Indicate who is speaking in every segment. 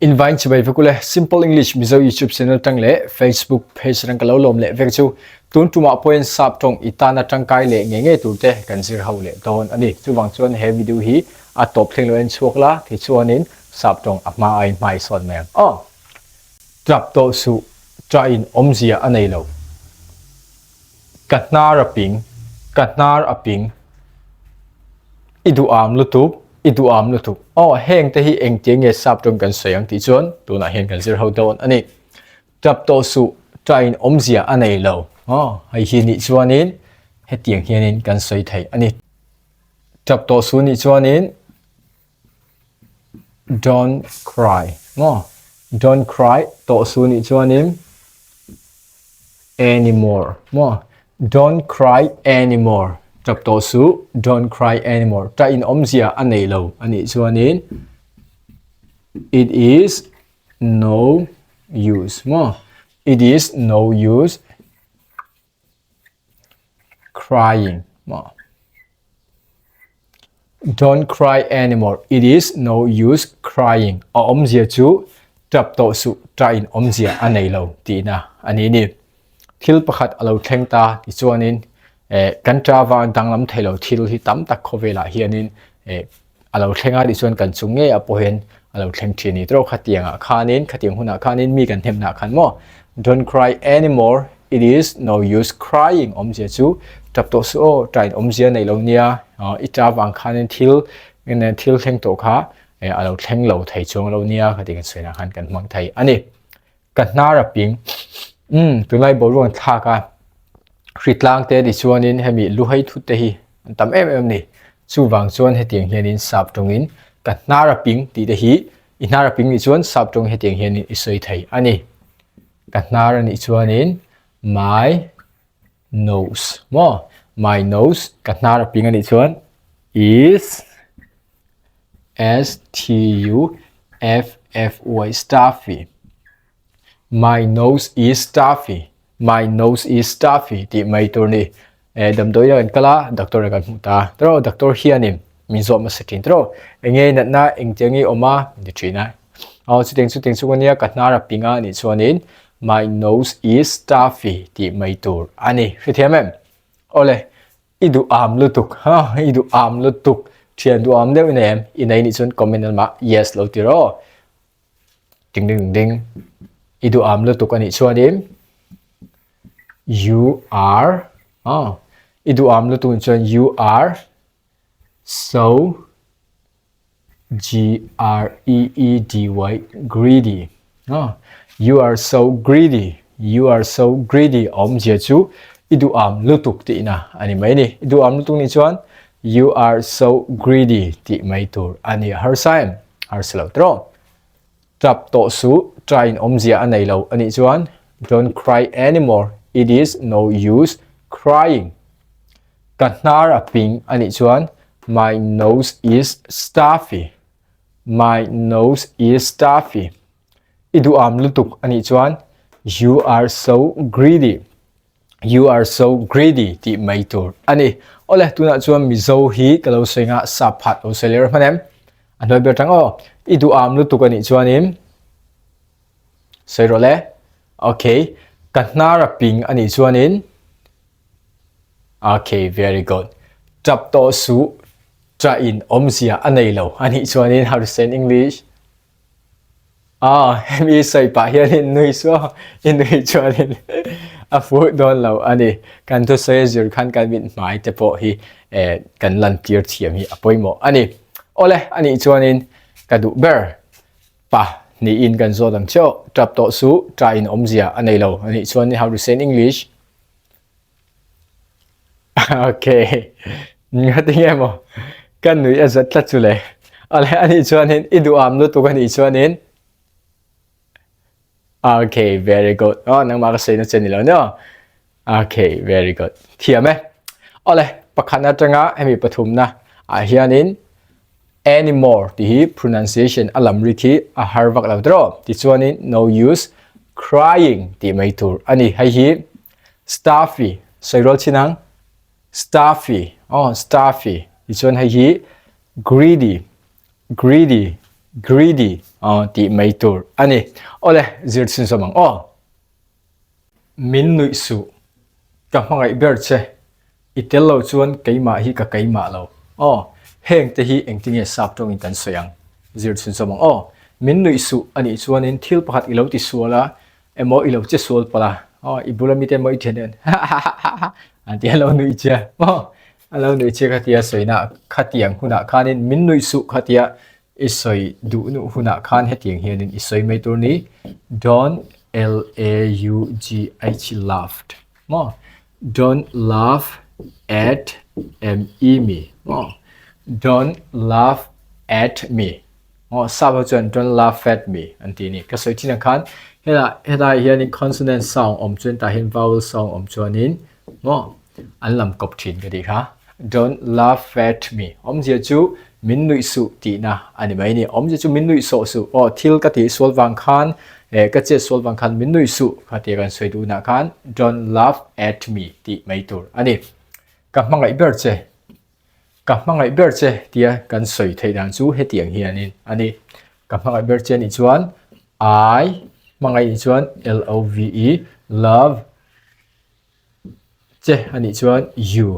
Speaker 1: invite cho bài với cô lệ simple English mizo YouTube channel trang lệ Facebook page trang kalau lom lệ vek chu tun tuma point sap tong itana trang kai lệ nge tu te kan sir hau lệ don ani chu wang chuan he video hi a top theng loen chuakla thi chuanin sap tong ama ai mai son mem trap to su tra in omzia anei lo katnar aping idu am lutup idu am lutuk heng te hi eng te nge sap tong kan soyang ti chuan tu na hen kan sir ho don ani trap to su train omzia anei lo hai hi ni chuanin he tiang hianin kan soi thei ani trap to su ni chuanin don't cry don't cry to su ni chuanin anymore don't cry anymore trap to su don't cry anymore ta in omzia anei lo ani chuanin it is no use it is no use crying don't cry anymore it is no use crying omzia chu trap to su ta in omzia anei lo ti na ani ni thil pakhat alo thlengta ti chuanin kan trawa danglam thelo thil hi tam tak khovela hianin alo thlenga di chuan kan chunge apohen alo thleng thini tro khatianga khanin khatiang huna khanin mi kan hemna khan mo don't cry anymore it is no use crying omzia chu tap to su train omzia nei lo nia itawang khanin thil thleng to kha alo thleng lo thei chung lo nia khating soina khan kan mang thai ani katnar aping tunai borong thaka ritlang te di chuanin hemi luhai thu te hi tam em ni chu wang chuan he tiang hianin sap tongin katnar aping ti de hi inar aping ni chuan sap tong he tiang hianin isoi thei ani katnar ani chuanin my nose my nose katnar aping ani chuan is stuffy stuffy my nose is stuffy my nose is stuffy ti mai tur ni dam doi an kala doctor kan muta tro doctor hianin min zo ma setin tro enge na na engchengi oma di trina chuteng chuania katnara pinga ni chuanin my nose is stuffy ti mai tur ani rithiamem ole idu am lutuk idu am lutuk thian du am deu nem inai ni chun comment ma yes lo ti ro ding idu am lutuk ani chuanin you are idu am lutuk chuan you are so greedy you are so greedy omzia chu idu am lutuk ti na ani mai ni idu am lutuk ni chuan you are so greedy ti mai tur ani har saim har selo tro trap to su train omzia anei lo ani chuan don't cry anymore it is no use crying katnar aping ani chuan my nose is stuffy idu am lutuk ani chuan you are so greedy ti mai tur ani ole tuna chuan mizo hi kalo soinga saphat o seler manem anoi bertang idu am lutuk ani chuanin soirole okay katnar aping ani chuanin okay very good trap to su tra in omzia anei lo ani chuanin how to say in English mi sai pa hianin nui so inui chuanin a fu don lo ani kan to say zir khan kan min mai te po hi kan lan tier thiam hi apoimo ani ole ani chuanin kadu ber pa ni in kan zo dam cho trap to su tra in omzia anei lo ani chuanin how to say in English okay ngating emo kan nui azat tla chule ale ani chuanin idu am lu tu kan i chuanin okay very good nang ma ka sei no cheni lo no okay very good thiame ole pakhana tanga hemi pathum na hianin anymore ti hi pronunciation alam rikhi a harvak la dro ti chuanin no use crying ti mai tur ani hai hi stuffy soirol chinang stuffy ti chuan hai hi greedy ti mai tur ani ole zir sin so mang min nui su ka mangai ber che itel lo chuan keima hi ka keima lo heng te hi engting e sap tong in tan soyang zir sin so mang min nui su ani chuan in thil pakhat ilo ti suala emo ilo che sual pala ibulami te mo ithenen anti hello nui che hello nui che khatia soina khatiang huna khanin min nui su khatia isoi du nu huna khan hetiang hianin isoi mai tur ni don't laugh laughed don't laugh at me don't laugh at me sabo chuan don't laugh at me anti ni ka soi thina khan hela hianin consonant sound om chuan ta hin vowel sound om chuanin an lam kop thin ka di kha don't laugh at me zia chu min nui su ti na ani mai ni zia chu min nui so su thil ka ti sol wang khan ka che sol wang khan min nui su kha ti kan soi du na khan don't laugh at me ti mai tur ani ka mangai ber che tia kan soi thei dan chu hetiang hianin ani ka mangai ber che ni chuan I mangai ni chuan love love che ani chuan you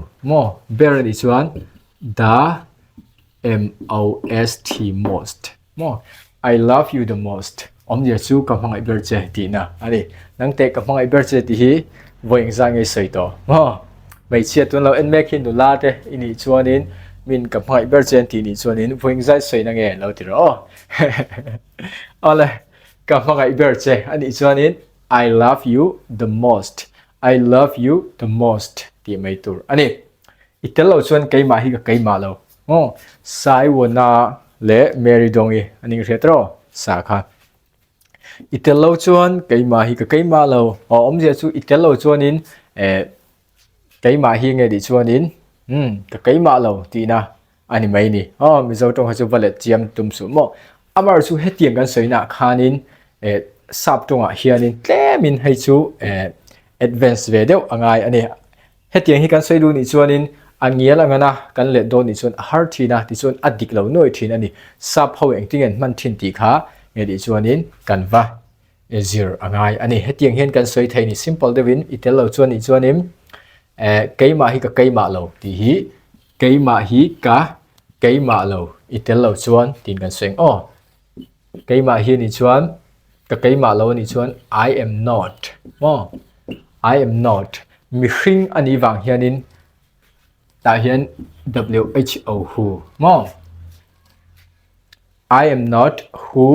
Speaker 1: ber ni chuan the most I love you the most zia chu ka mangai ber che ti na ani nang te ka mangai ber che ti hi voing zang ei soi to mai chia tun lo en mek hin du la te ini chuanin min ka mangai ber chen ti ni chuanin voing zai soi na nge lo ti ro ole ka mangai ber che ani chuanin I love you the most I love you the most ti mai tur ani itel lo chuan keima hi ka keima lo sai wona le mary dongi ani retro sa kha itel lo chuan keima hi ka keima lo zia chu itel lo chuanin keima hi nge di chuanin ka keima lo ti na ani mai ni mi zo tong ha chu valet chiam tum su amar chu hetiang kan soina khanin sap tonga hianin tlemin hei chu advance ve deuh angai ani hetiang hi kan soi lu ni chuanin angial angana kan le do ni chuan har thina ti chuan adik lo noi thin ani sap ho engting en man thin ti kha nge di chuanin kan va zir angai ani hetiang hian kan soi thei ni simple devin itel lo chuan ni chuanin keima hi ka keima lo ti hi keima hi ka keima lo itel lo chuan tin kan seng keima hi ni chuan ka keima lo ni chuan I am not I am not mi hring ani wang hianin ta hian who I am not who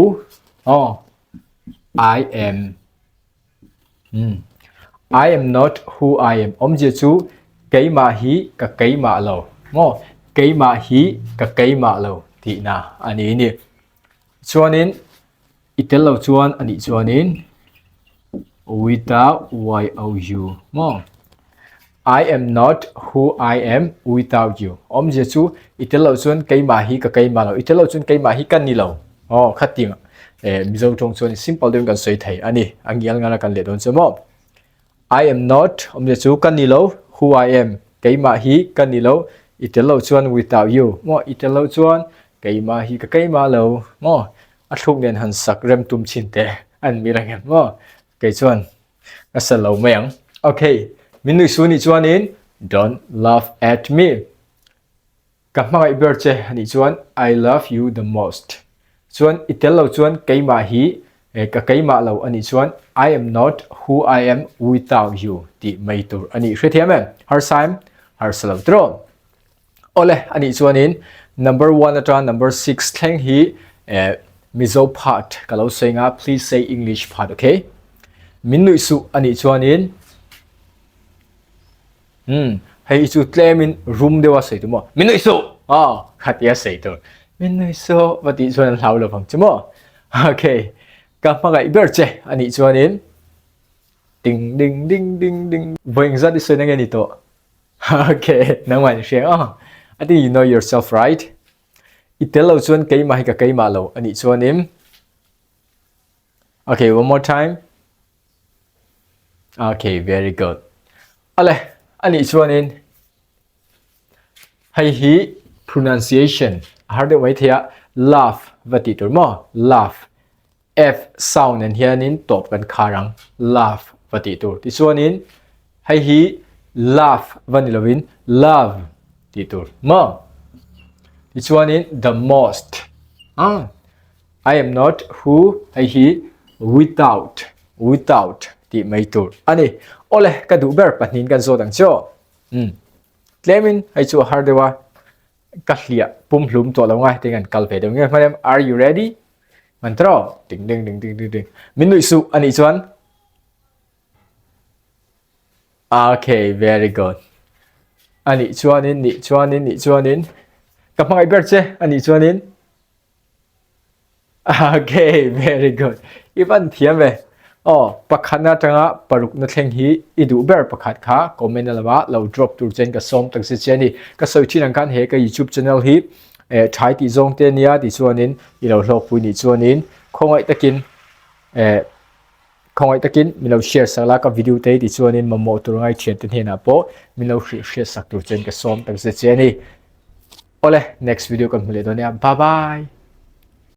Speaker 1: I am I am not who I am zia chu keima hi ka keima lo keima hi ka keima lo ti na ani ni chuanin itel lo chuan ani chuanin without you I am not who I am without you zia chu itel lo chuan keima hi ka keima lo itel lo chuan keima hi kan ni lo khating mi zo tong chuan simple dem kan soi thei ani angial ngana kan le don chemo I am not zia chu kan ni lo who I am keima hi kan ni lo itel lo chuan without you itel lo chuan keima hi ka keima lo athuk nen han sak rem tum chin te an mi rangem ke chuan asal lo mayang okay min nui su ni chuanin don't laugh at me ka mangai ber che ani chuan I love you the most chuan itel lo chuan keima hi ka keima lo ani chuan I am not who I am without you ti mai tur ani hrethiam har saim har salo tro ole ani chuanin number 1 atra number 6 thleng hi mizo part kalau senga please say English part okay min nui su ani chuanin hei chu tlemin room dewa sei tu mo min nui su khatia sei tu min nui su wati chuan hlau lo phang chmo okay ka magai ber che ani chuanin ding ding ding ding ding voing za di sei na ni to okay nang wan share I think you know yourself right itel lo chuan keima hi ka keima lo ani chuanin okay one more time okay very good ale ani chuanin hei hi pronunciation har de mai thia laugh vati tur mo laugh f sound and hianin top kan kharang laugh vati tur ti chuanin hei hi laugh vanilovin love ti tur ma ti chuanin the most I am not who hei hi without ti mai tur ani ole ka du ber panin kan zo dang cho tlemin hei chu har dewa ka hlia pum hlum to lo ngai tengan kal ve dong nge are you ready mantro ding ding ding ding ding min nui su ani chuan okay very good ani chuanin ni chuanin kapang ber che ani chuanin okay very good iban thiam ve pakhana tanga paruk na thleng hi idu ber pakhat kha comment lawa lo drop tur chen ka som tak se cheni ka soi thin ang kan he ka YouTube channel hi thai ti zong te nia ti chuanin i lo hlok pui ni chuanin khongai takin mi lo share sala ka video te ti chuanin mamo tur ngai thian te hena po mi lo share sak tur chen ka som tak se cheni ole next video kan hule do nia bye bye